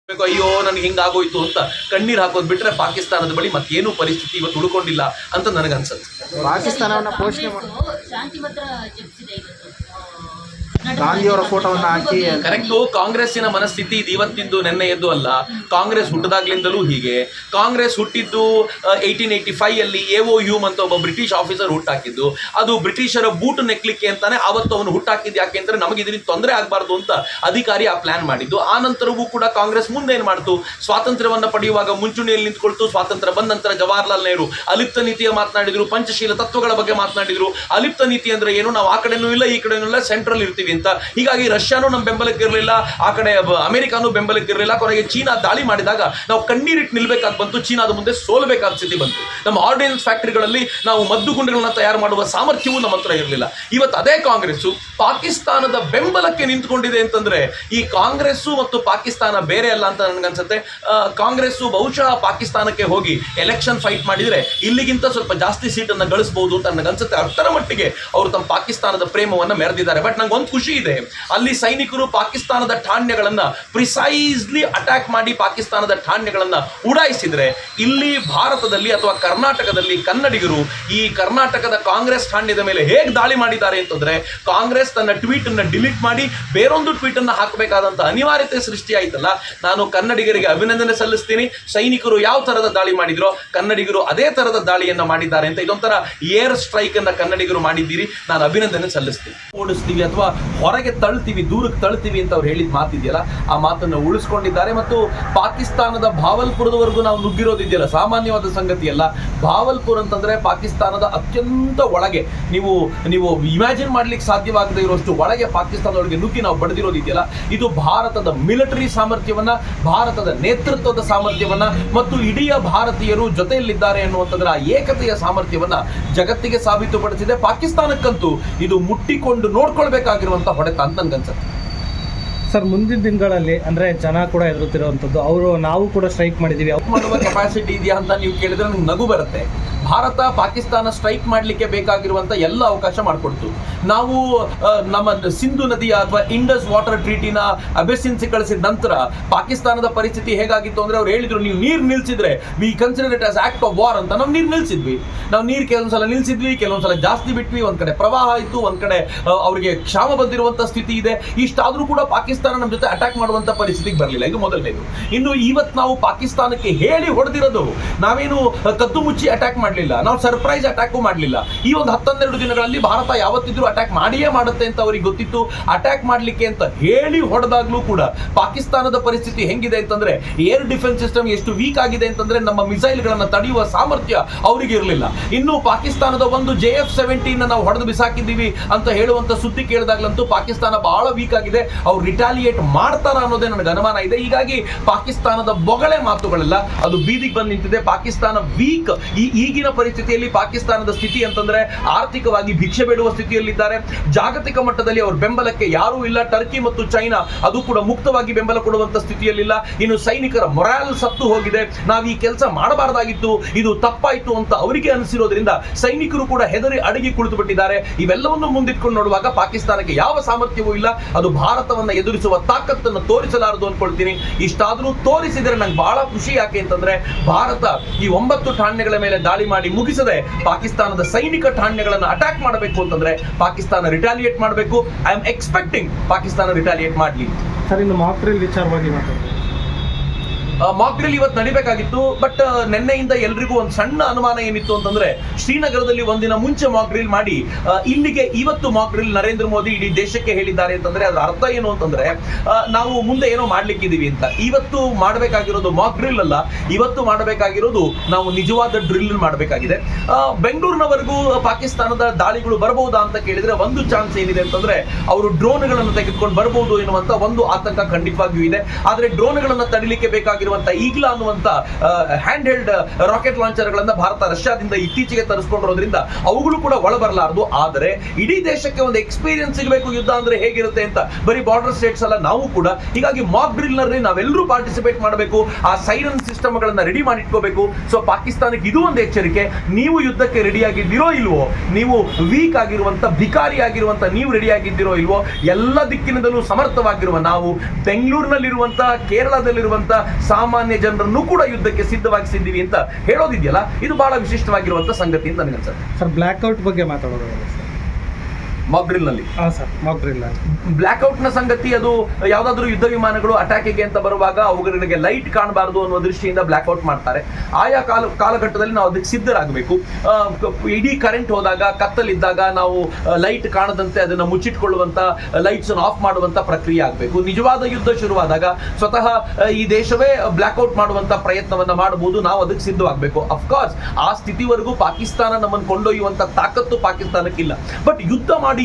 ಅಯ್ಯೋ ನನಗೆ ಹಿಂಗಾಗೋಯ್ತು ಅಂತ ಕಣ್ಣೀರು ಹಾಕೋದು ಬಿಟ್ರೆ ಪಾಕಿಸ್ತಾನದ ಬಳಿ ಮತ್ತೇನು ಪರಿಸ್ಥಿತಿ ಇವತ್ತು ಉಳ್ಕೊಂಡಿಲ್ಲ ಅಂತ ನನಗನ್ಸುತ್ತೆ. ಪಾಕಿಸ್ತಾನವನ್ನ ಪೋಷಣೆ ಶಾಂತಿ ಪತ್ರ ಜಪಿಸಿದೆ ಇವತ್ತು. ಗಾಂಧಿಯವರ ಫೋಟೋವನ್ನು ಹಾಕಿ ಕರೆಕ್ಟು. ಕಾಂಗ್ರೆಸ್ಸಿನ ಮನಸ್ಥಿತಿ ಇದು ಇವತ್ತಿಂದು ನೆನ್ನೆಯದ್ದು ಅಲ್ಲ. ಕಾಂಗ್ರೆಸ್ ಹುಟ್ಟದಾಗ್ಲಿಂದಲೂ ಹೀಗೆ. ಕಾಂಗ್ರೆಸ್ ಹುಟ್ಟಿದ್ದು 1885 ಅಲ್ಲಿ ಎಒ ಹ್ಯೂಮ್ ಅಂತ ಒಬ್ಬ ಬ್ರಿಟಿಷ್ ಆಫೀಸರ್ ಹುಟ್ಟಾಕಿದ್ದು. ಅದು ಬ್ರಿಟಿಷರ ಬೂಟು ನೆಕ್ಲಿಕ್ಕೆ ಅಂತಾನೆ ಅವತ್ತು ಅವನು ಹುಟ್ಟಾಕಿದ್ದು. ಯಾಕೆ ಅಂದ್ರೆ ನಮಗೆ ಇದರಿಂದ ತೊಂದರೆ ಆಗಬಾರ್ದು ಅಂತ ಅಧಿಕಾರಿ ಆ ಪ್ಲಾನ್ ಮಾಡಿದ್ದು. ಆ ನಂತರವೂ ಕೂಡ ಕಾಂಗ್ರೆಸ್ ಮುಂದೆ ಏನು ಮಾಡ್ತು, ಸ್ವಾತಂತ್ರ್ಯವನ್ನು ಪಡೆಯುವಾಗ ಮುಂಚೂಣಿಯಲ್ಲಿ ನಿಂತ್ಕೊಳ್ತು. ಸ್ವಾತಂತ್ರ್ಯ ಬಂದ ನಂತರ ಜವಾಹರ್ಲಾಲ್ ನೆಹರು ಅಲಿಪ್ತ ನೀತಿಯ ಮಾತನಾಡಿದ್ರು, ಪಂಚಶೀಲ ತತ್ವಗಳ ಬಗ್ಗೆ ಮಾತನಾಡಿದ್ರು. ಅಲಿಪ್ತ ನೀತಿ ಅಂದ್ರೆ ಏನು, ನಾವು ಆ ಕಡೆನೂ ಇಲ್ಲ ಈ ಕಡೆನೂ ಇಲ್ಲ, ಸೆಂಟ್ರಲ್ ಇರ್ತೀವಿ ಅಂತ. ಹೀಗಾಗಿ ರಷ್ಯಾನು ನಮ್ಮ ಬೆಂಬಲಕ್ಕೆ ಇರಲಿಲ್ಲ, ಆ ಕಡೆ ಅಮೆರಿಕಾನು ಬೆಂಬಲಕ್ಕೆ ಇರಲಿಲ್ಲ. ಕೊನೆಗೆ ಚೀನಾ ದಾಳಿ ಮಾಡಿದಾಗ ನಾವು ಕಣ್ಣೀರಿಟ್ಟು ನಿಲ್ಬೇಕಾಗಿ ಬಂತು, ಚೀನಾದ ಮುಂದೆ ಸೋಲಬೇಕಾದ ಸ್ಥಿತಿ ಬಂತು. ನಮ್ಮ ಆರ್ಡಿನೆನ್ಸ್ ಫ್ಯಾಕ್ಟರಿಗಳಲ್ಲಿ ನಾವು ಮದ್ದುಗುಂಡುಗಳನ್ನ ತಯಾರು ಮಾಡುವ ಸಾಮರ್ಥ್ಯವೂ ನಮ್ಮ ಹತ್ರ ಇರಲಿಲ್ಲ. ಇವತ್ತು ಅದೇ ಕಾಂಗ್ರೆಸ್ಸು ಪಾಕಿಸ್ತಾನದ ಬೆಂಬಲಕ್ಕೆ ನಿಂತ್ಕೊಂಡಿದೆ ಅಂತಂದ್ರೆ ಈ ಕಾಂಗ್ರೆಸ್ಸು ಮತ್ತು ಪಾಕಿಸ್ತಾನ ಬೇರೆ ಅಲ್ಲ ಅಂತ ನನಗನ್ಸುತ್ತೆ. ಕಾಂಗ್ರೆಸ್ಸು ಬಹುಶಃ ಪಾಕಿಸ್ತಾನಕ್ಕೆ ಹೋಗಿ ಎಲೆಕ್ಷನ್ ಫೈಟ್ ಮಾಡಿದ್ರೆ ಇಲ್ಲಿಗಿಂತ ಸ್ವಲ್ಪ ಜಾಸ್ತಿ ಸೀಟನ್ನು ಗಳಿಸಬಹುದು ಅಂತ ನನಗನ್ಸುತ್ತೆ. ಅಷ್ಟರ ಮಟ್ಟಿಗೆ ಅವರು ತಮ್ಮ ಪಾಕಿಸ್ತಾನದ ಪ್ರೇಮವನ್ನು ಮೆರೆದಿದ್ದಾರೆ. ಬಟ್ ನಂಗೆ ಒಂದು ಖುಷಿ ಇದೆ, ಅಲ್ಲಿ ಸೈನಿಕರು ಪಾಕಿಸ್ತಾನದ ಠಾಣ್ಯಗಳನ್ನ ಪ್ರಿಸೈಸ್ಲಿ ಅಟ್ಯಾಕ್ ಮಾಡಿ ಪಾಕಿಸ್ತಾನದ ಠಾಣ್ಯಗಳನ್ನ ಉಡಾಯಿಸಿದ್ರೆ, ಇಲ್ಲಿ ಭಾರತದಲ್ಲಿ ಅಥವಾ ಕರ್ನಾಟಕದಲ್ಲಿ ಕನ್ನಡಿಗರು ಈ ಕರ್ನಾಟಕದ ಕಾಂಗ್ರೆಸ್ ಠಾಣ್ಯದ ಮೇಲೆ ಹೇಗೆ ದಾಳಿ ಮಾಡಿದ್ದಾರೆ ಅಂತಂದ್ರೆ, ಕಾಂಗ್ರೆಸ್ ತನ್ನ ಟ್ವೀಟ್ ಅನ್ನ ಡಿಲೀಟ್ ಮಾಡಿ ಬೇರೊಂದು ಟ್ವೀಟ್ ಅನ್ನ ಹಾಕಬೇಕಾದಂತ ಅನಿವಾರ್ಯತೆ ಸೃಷ್ಟಿ ಆಯ್ತಲ್ಲ. ನಾನು ಕನ್ನಡಿಗರಿಗೆ ಅಭಿನಂದನೆ ಸಲ್ಲಿಸ್ತೀನಿ. ಸೈನಿಕರು ಯಾವ ತರದ ದಾಳಿ ಮಾಡಿದ್ರೋ ಕನ್ನಡಿಗರು ಅದೇ ತರದ ದಾಳಿಯನ್ನ ಮಾಡಿದ್ದಾರೆ ಅಂತ ಇದೊಂಥರ ಏರ್ ಸ್ಟ್ರೈಕ್ ಅನ್ನ ಕನ್ನಡಿಗರು ಮಾಡಿದ್ದೀರಿ, ನಾನು ಅಭಿನಂದನೆ ಸಲ್ಲಿಸ್ತೀನಿ. ಓಡಿಸ್ತೀವಿ ಅಥವಾ ಹೊರಗೆ ತಳ್ತೀವಿ, ದೂರಕ್ಕೆ ತಳ್ತೀವಿ ಅಂತ ಅವ್ರು ಹೇಳಿದ ಮಾತಿದೆಯಲ್ಲ, ಆ ಮಾತನ್ನು ಉಳಿಸ್ಕೊಂಡಿದ್ದಾರೆ. ಮತ್ತು ಪಾಕಿಸ್ತಾನದ ಭಾವಲ್ಪುರದವರೆಗೂ ನಾವು ನುಗ್ಗಿರೋದಿದೆಯಲ್ಲ, ಸಾಮಾನ್ಯವಾದ ಸಂಗತಿ ಅಲ್ಲ. ಭಾವಲ್ಪುರ್ ಅಂತಂದ್ರೆ ಪಾಕಿಸ್ತಾನದ ಅತ್ಯಂತ ಒಳಗೆ, ನೀವು ಇಮ್ಯಾಜಿನ್ ಮಾಡ್ಲಿಕ್ಕೆ ಸಾಧ್ಯವಾಗದೇ ಇರುವಷ್ಟು ಒಳಗೆ ಪಾಕಿಸ್ತಾನದೊಳಗೆ ನುಗ್ಗಿ ನಾವು ಬಡಿದಿರೋದಿದೆಯಲ್ಲ, ಇದು ಭಾರತದ ಮಿಲಿಟರಿ ಸಾಮರ್ಥ್ಯವನ್ನ, ಭಾರತದ ನೇತೃತ್ವದ ಸಾಮರ್ಥ್ಯವನ್ನ ಮತ್ತು ಇಡೀ ಭಾರತೀಯರು ಜೊತೆಯಲ್ಲಿದ್ದಾರೆ ಅನ್ನುವಂಥದ್ರ ಏಕತೆಯ ಸಾಮರ್ಥ್ಯವನ್ನ ಜಗತ್ತಿಗೆ ಸಾಬೀತುಪಡಿಸಿದೆ. ಪಾಕಿಸ್ತಾನಕ್ಕಂತೂ ಇದು ಮುಟ್ಟಿಕೊಂಡು ನೋಡ್ಕೊಳ್ಬೇಕಾಗಿರುವಂತ ಹೊಡೆತ ಅಂತ ನನ್ಗನ್ಸುತ್ತೆ. ಸರ್, ಮುಂದಿನ ದಿನಗಳಲ್ಲಿ ಅಂದ್ರೆ ಜನ ಕೂಡ ಎದುರುತ್ತಿರುವಂಥದ್ದು, ನಾವು ಕೂಡ ಸ್ಟ್ರೈಕ್ ಮಾಡಿದ್ದೀವಿ, ಮಾಡುವ ಕೆಪಾಸಿಟಿ ಇದೆಯಾ ಅಂತ ನೀವು ಕೇಳಿದ್ರೆ ನಂಗೆ ನಗು ಬರುತ್ತೆ. ಭಾರತ ಪಾಕಿಸ್ತಾನ ಸ್ಟ್ರೈಕ್ ಮಾಡಲಿಕ್ಕೆ ಬೇಕಾಗಿರುವಂಥ ಎಲ್ಲ ಅವಕಾಶ ಮಾಡಿಕೊಡ್ತು. ನಾವು ನಮ್ಮ ಸಿಂಧು ನದಿಯ ಅಥವಾ ಇಂಡಸ್ ವಾಟರ್ ಟ್ರೀಟಿನ ಅಬೆಸಿನ್ಸಿ ಕಳಿಸಿದ ನಂತರ ಪಾಕಿಸ್ತಾನದ ಪರಿಸ್ಥಿತಿ ಹೇಗಾಗಿತ್ತು ಅಂದ್ರೆ, ಅವ್ರು ಹೇಳಿದ್ರು ನೀವು ನೀರು ನಿಲ್ಸಿದ್ರೆ we consider it as act of war ಅಂತ. ನಾವು ನೀರು ನಿಲ್ಸಿದ್ವಿ. ನಾವು ನೀರು ಕೆಲವೊಂದ್ಸಲ ನಿಲ್ಸಿದ್ವಿ, ಕೆಲವೊಂದ್ಸಲ ಜಾಸ್ತಿ ಬಿಟ್ವಿ. ಒಂದ್ ಕಡೆ ಪ್ರವಾಹ ಇತ್ತು, ಒಂದ್ ಕಡೆ ಅವರಿಗೆ ಕ್ಷಾಮ ಬಂದಿರುವಂತ ಸ್ಥಿತಿ ಇದೆ. ಇಷ್ಟಾದ್ರೂ ಕೂಡ ಪಾಕಿಸ್ತಾನ ನಮ್ಮ ಜೊತೆ ಅಟ್ಯಾಕ್ ಮಾಡುವಂತ ಪರಿಸ್ಥಿತಿಗೆ ಬರಲಿಲ್ಲ. ಇದು ಮೊದಲನೇದು. ಇನ್ನು ಇವತ್ತು ನಾವು ಪಾಕಿಸ್ತಾನಕ್ಕೆ ಹೇಳಿ ಹೊಡೆದಿರೋದು, ನಾವೇನು ಕದ್ದು ಮುಚ್ಚಿ ಅಟ್ಯಾಕ್ ಮಾಡಲಿಲ್ಲ, ನಾವು ಸರ್ಪ್ರೈಸ್ ಅಟ್ಯಾಕು ಮಾಡಲಿಲ್ಲ. ಈ ಒಂದು 10-12 ದಿನಗಳಲ್ಲಿ ಭಾರತ ಯಾವತ್ತಿದ್ರೂ ಅಟ್ಯಾಕ್ ಮಾಡಿಯೇ ಮಾಡುತ್ತೆ ಅಂತ ಅವರಿಗೆ ಗೊತ್ತಿತ್ತು. ಅಟ್ಯಾಕ್ ಮಾಡಲಿಕ್ಕೆ ಅಂತ ಹೇಳಿ ಹೊಡೆದಾಗ್ಲೂ ಕೂಡ ಪಾಕಿಸ್ತಾನದ ಪರಿಸ್ಥಿತಿ ಹೆಂಗಿದೆ ಅಂತಂದ್ರೆ, ಏರ್ ಡಿಫೆನ್ಸ್ ಸಿಸ್ಟಮ್ ಎಷ್ಟು ವೀಕ್ ಆಗಿದೆ ಅಂತಂದ್ರೆ ನಮ್ಮ ಮಿಸೈಲ್ಗಳನ್ನ ತಡೆಯುವ ಸಾಮರ್ಥ್ಯ ಅವರಿಗೆ ಇರಲಿಲ್ಲ. ಇನ್ನು ಪಾಕಿಸ್ತಾನದ ಒಂದು JF-17 ನಾವು ಹೊಡೆದು ಬಿಸಾಕಿದ್ದೀವಿ ಅಂತ ಹೇಳುವಂತ ಸುದ್ದಿ ಕೇಳಿದಾಗ್ಲಂತೂ ಪಾಕಿಸ್ತಾನ ಬಹಳ ವೀಕ್ ಆಗಿದೆ, ಅವ್ರು ರಿಟಾಲಿಯೇಟ್ ಮಾಡ್ತಾರ ಅನ್ನೋದೇ ನನಗೆ ಅನುಮಾನ ಇದೆ. ಹೀಗಾಗಿ ಪಾಕಿಸ್ತಾನದ ಬೊಗಳೆ ಮಾತುಗಳೆಲ್ಲ ಅದು ಬೀದಿಗೆ ಬಂದು ನಿಂತಿದೆ. ಪಾಕಿಸ್ತಾನ ವೀಕ್. ಈಗಿನ ಪರಿಸ್ಥಿತಿಯಲ್ಲಿ ಪಾಕಿಸ್ತಾನದ ಸ್ಥಿತಿ ಅಂತಂದ್ರೆ ಆರ್ಥಿಕವಾಗಿ ಭಿಕ್ಷೆ ಬೇಡುವ ಸ್ಥಿತಿಯಲ್ಲಿದ್ದಾರೆ. ಜಾಗತಿಕ ಮಟ್ಟದಲ್ಲಿ ಅವ್ರ ಬೆಂಬಲಕ್ಕೆ ಯಾರೂ ಇಲ್ಲ. ಟರ್ಕಿ ಮತ್ತು ಚೈನಾ ಅದು ಕೂಡ ಮುಕ್ತವಾಗಿ ಬೆಂಬಲ ಕೊಡುವಂತ ಸ್ಥಿತಿಯಲ್ಲಿಲ್ಲ. ಇನ್ನು ಸೈನಿಕರ ಮೊರಾಲ್ ಸತ್ತು ಹೋಗಿದೆ. ನಾವು ಈ ಕೆಲಸ ಮಾಡಬಾರ್ದಾಗಿತ್ತು, ಇದು ತಪ್ಪಾಯ್ತು ಅಂತ ಅವರಿಗೆ ಅನಿಸಿರೋದ್ರಿಂದ ಸೈನಿಕರು ಕೂಡ ಹೆದರಿ ಅಡಗಿ ಕುಳಿತು ಬಿಟ್ಟಿದ್ದಾರೆ. ಇವೆಲ್ಲವನ್ನು ಮುಂದಿಟ್ಕೊಂಡು ನೋಡುವಾಗ ಪಾಕಿಸ್ತಾನಕ್ಕೆ ಯಾವ ಸಾಮರ್ಥ್ಯವೂ ಇಲ್ಲ. ಅದು ಭಾರತವನ್ನ ಎದುರಿಸುವ ತಾಕತ್ತನ್ನು ತೋರಿಸಲಾರದು ಅನ್ಕೊಳ್ತೀನಿ. ಇಷ್ಟಾದ್ರೂ ತೋರಿಸಿದರೆ ನಂಗೆ ಬಹಳ ಖುಷಿ. ಯಾಕೆ ಅಂತಂದ್ರೆ ಭಾರತ ಈ 9 ಠಾಣ್ಯಗಳ ಮೇಲೆ ದಾಳಿ ಮಾಡಿ ಮುಗಿಸದೆ ಪಾಕಿಸ್ತಾನದ ಸೈನಿಕ ಠಾಣ್ಯಗಳನ್ನು ಅಟ್ಯಾಕ್ ಮಾಡಬೇಕು ಅಂತಂದ್ರೆ ಪಾಕಿಸ್ತಾನ ರಿಟಾಲಿಯೇಟ್ ಮಾಡಬೇಕು. I am expecting Pakistan retaliate ಮಾಡಲಿ. ಸರ್, ಇನ್ನು ಮಾಕ್ ಡ್ರಿಲ್ ವಿಚಾರವಾಗಿ ಮಾತಾಡ್ತೀವಿ. ಮಾಕ್ ಡ್ರಿಲ್ ಇವತ್ತು ನಡಿಬೇಕಾಗಿತ್ತು. ಬಟ್ ನಿನ್ನೆಯಿಂದ ಎಲ್ರಿಗೂ ಒಂದು ಸಣ್ಣ ಅನುಮಾನ ಏನಿತ್ತು ಅಂತಂದ್ರೆ, ಶ್ರೀನಗರದಲ್ಲಿ ಒಂದಿನ ಮುಂಚೆ ಮಾಕ್ ಡ್ರಿಲ್ ಮಾಡಿ ಇಲ್ಲಿಗೆ ಇವತ್ತು ಮಾಕ್ ಡ್ರಿಲ್ ನರೇಂದ್ರ ಮೋದಿ ಇಡೀ ದೇಶಕ್ಕೆ ಹೇಳಿದ್ದಾರೆ ಅಂತಂದ್ರೆ ಅದರ ಅರ್ಥ ಏನು ಅಂತಂದ್ರೆ, ನಾವು ಮುಂದೆ ಏನೋ ಮಾಡ್ಲಿಕ್ಕಿದೀವಿ ಅಂತ. ಇವತ್ತು ಮಾಡಬೇಕಾಗಿರೋದು ಮಾಕ್ ಡ್ರಿಲ್ ಅಲ್ಲ, ಇವತ್ತು ಮಾಡಬೇಕಾಗಿರೋದು ನಾವು ನಿಜವಾದ ಡ್ರಿಲ್ ಮಾಡಬೇಕಾಗಿದೆ. ಬೆಂಗಳೂರಿನವರೆಗೂ ಪಾಕಿಸ್ತಾನದ ದಾಳಿಗಳು ಬರಬಹುದಾ ಅಂತ ಕೇಳಿದ್ರೆ ಒಂದು ಚಾನ್ಸ್ ಏನಿದೆ ಅಂತಂದ್ರೆ, ಅವರು ಡ್ರೋನ್ಗಳನ್ನು ತೆಗೆದುಕೊಂಡು ಬರಬಹುದು ಎನ್ನುವಂತ ಒಂದು ಆತಂಕ ಖಂಡಿತವಾಗಿಯೂ ಇದೆ. ಆದ್ರೆ ಡ್ರೋನ್ಗಳನ್ನು ತಡಿಲಿಕ್ಕೆ ಬೇಕಾಗಿರೋ ಆಗಿರುವಂತ ಈಗ್ಲಾ ಅನ್ನುವಂತ ಹ್ಯಾಂಡ್ ಹೆಲ್ಡ್ ರಾಕೆಟ್ ಲಾಂಚರ್ ಗಳನ್ನ ಭಾರತ ರಷ್ಯಾದಿಂದ ಇತ್ತೀಚೆಗೆ ತರಿಸ್ಕೊಂಡಿರೋದ್ರಿಂದ ಅವುಗಳು ಕೂಡ ಒಳಬರಲಾರದು. ಆದರೆ ಇಡೀ ದೇಶಕ್ಕೆ ಒಂದು ಎಕ್ಸ್ಪೀರಿಯನ್ಸ್ ಸಿಗಬೇಕು ಯುದ್ಧ ಅಂದ್ರೆ ಹೇಗಿರುತ್ತೆ ಅಂತ. ಬರೀ ಬಾರ್ಡರ್ ಸ್ಟೇಟ್ಸ್ ಅಲ್ಲ, ನಾವು ಕೂಡ ಹೀಗಾಗಿ ಮಾಕ್ ಡ್ರಿಲ್ ನಲ್ಲಿ ನಾವೆಲ್ಲರೂ ಪಾರ್ಟಿಸಿಪೇಟ್ ಮಾಡಬೇಕು. ಆ ಸೈರನ್ ಸಿಸ್ಟಮ್ ಗಳನ್ನ ರೆಡಿ ಮಾಡಿಟ್ಕೋಬೇಕು. ಸೊ ಪಾಕಿಸ್ತಾನಕ್ಕೆ ಇದು ಒಂದು ಎಚ್ಚರಿಕೆ, ನೀವು ಯುದ್ಧಕ್ಕೆ ರೆಡಿ ಆಗಿದ್ದೀರೋ ಇಲ್ವೋ, ನೀವು ವೀಕ್ ಆಗಿರುವಂತ ಭಿಕಾರಿ ಆಗಿರುವಂತ ನೀವು ರೆಡಿ ಆಗಿದ್ದೀರೋ ಇಲ್ವೋ, ಎಲ್ಲ ದಿಕ್ಕಿನಿಂದಲೂ ಸಮರ್ಥವಾಗಿರುವ ನಾವು ಬೆಂಗಳೂರಿನಲ್ಲಿರುವಂತ ಕೇರಳದಲ್ಲಿರುವಂತ ಸಾಮಾನ್ಯ ಜನರನ್ನು ಕೂಡ ಯುದ್ಧಕ್ಕೆ ಸಿದ್ಧವಾಗಿಸಿದ್ದೀವಿ ಅಂತ ಹೇಳೋದಿದೆಯಲ್ಲ, ಇದು ಬಹಳ ವಿಶಿಷ್ಟವಾಗಿರುವಂತ ಸಂಗತಿ ಅಂತ ನನಗನ್ಸುತ್ತೆ. ಸರ್ ಬ್ಲ್ಯಾಕ್ಔಟ್ ಬಗ್ಗೆ ಮಾತಾಡೋದು ಸರ್. ಮಾಕ್ ಡ್ರಿಲ್ ನಲ್ಲಿ ಹಾಂ ಸರ್, ಮಾಕ್ ಡ್ರಿಲ್ ಬ್ಲ್ಯಾಕ್ಔಟ್ ನ ಸಂಗತಿ, ಅದು ಯಾವ್ದಾದ್ರು ಯುದ್ಧ ವಿಮಾನಗಳು ಅಟ್ಯಾಕಿಗೆ ಅಂತ ಬರುವಾಗ ಅವುಗಳಿಗೆ ಲೈಟ್ ಕಾಣಬಾರದು ಅನ್ನೋ ದೃಷ್ಟಿಯಿಂದ ಬ್ಲ್ಯಾಕ್ಔಟ್ ಮಾಡ್ತಾರೆ. ಆಯಾ ಕಾಲಘಟ್ಟದಲ್ಲಿ ನಾವು ಅದಕ್ಕೆ ಸಿದ್ಧರಾಗಬೇಕು. ಇಡೀ ಕರೆಂಟ್ ಹೋದಾಗ, ಕತ್ತಲಿದ್ದಾಗ ನಾವು ಲೈಟ್ ಕಾಣದಂತೆ ಅದನ್ನ ಮುಚ್ಚಿಟ್ಕೊಳ್ಳುವಂತ, ಲೈಟ್ಸ್ ಆಫ್ ಮಾಡುವಂತ ಪ್ರಕ್ರಿಯೆ ಆಗಬೇಕು. ನಿಜವಾದ ಯುದ್ಧ ಶುರುವಾದಾಗ ಸ್ವತಃ ಈ ದೇಶವೇ ಬ್ಲ್ಯಾಕ್ಔಟ್ ಮಾಡುವಂತ ಪ್ರಯತ್ನವನ್ನ ಮಾಡಬಹುದು. ನಾವು ಅದಕ್ಕೆ ಸಿದ್ಧವಾಗಬೇಕು. ಅಫ್ಕೋರ್ಸ್ ಆ ಸ್ಥಿತಿವರೆಗೂ ಪಾಕಿಸ್ತಾನ ನಮ್ಮನ್ನು ಕೊಂಡೊಯ್ಯುವಂತ ತಾಕತ್ತು ಪಾಕಿಸ್ತಾನಕ್ಕಿಲ್ಲ. ಬಟ್ ಯುದ್ಧ ಮಾಡಿ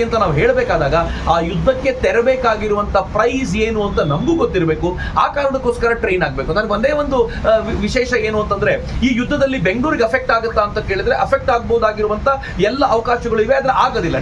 ಅಂತ ನಾವು ಹೇಳಬೇಕಾದಾಗ ಆ ಯುದ್ಧಕ್ಕೆ ತೆರಬೇಕಾಗಿರುವಂತ ಪ್ರೈಸ್ ಏನು ಅಂತ ನಮಗೂ ಗೊತ್ತಿರಬೇಕು. ಆ ಕಾರಣಕ್ಕೋಸ್ಕರ ಟ್ರೈನ್ ಆಗಬೇಕು. ನನಗೆ ಒಂದೇ ಒಂದು ವಿಶೇಷ ಏನು ಅಂತಂದ್ರೆ, ಈ ಯುದ್ಧದಲ್ಲಿ ಬೆಂಗಳೂರಿಗೆ ಅಫೆಕ್ಟ್ ಆಗುತ್ತಾ ಅಂತ ಕೇಳಿದ್ರೆ ಅಫೆಕ್ಟ್ ಆಗಬಹುದಾಗಿರುವಂತ ಎಲ್ಲ ಅವಕಾಶಗಳು ಇವೆ, ಆದ್ರೆ ಆಗೋದಿಲ್ಲ.